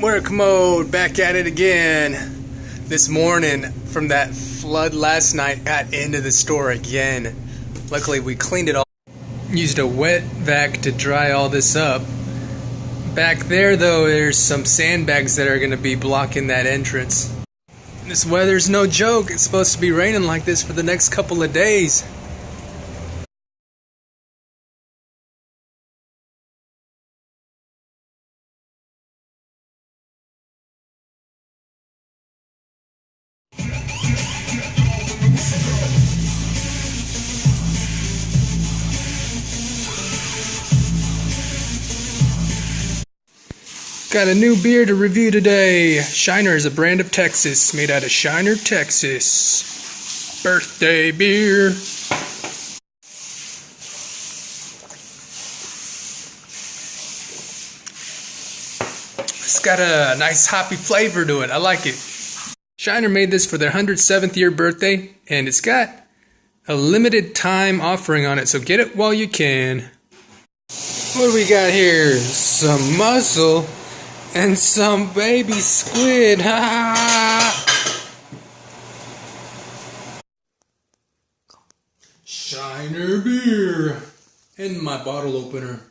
Work mode, back at it again. This morning, from that flood last night, got into the store again. Luckily, we cleaned it all. Used a wet vac to dry all this up. Back there, though, there's some sandbags that are going to be blocking that entrance. This weather's no joke. It's supposed to be raining like this for the next couple of days. Got a new beer to review today. Shiner is a brand of Texas, made out of Shiner, Texas. Birthday beer. It's got a nice hoppy flavor to it. I like it. Shiner made this for their 107th year birthday, and it's got a limited time offering on it, so get it while you can. What do we got here? Some mussel and some baby squid. Shiner beer. And my bottle opener.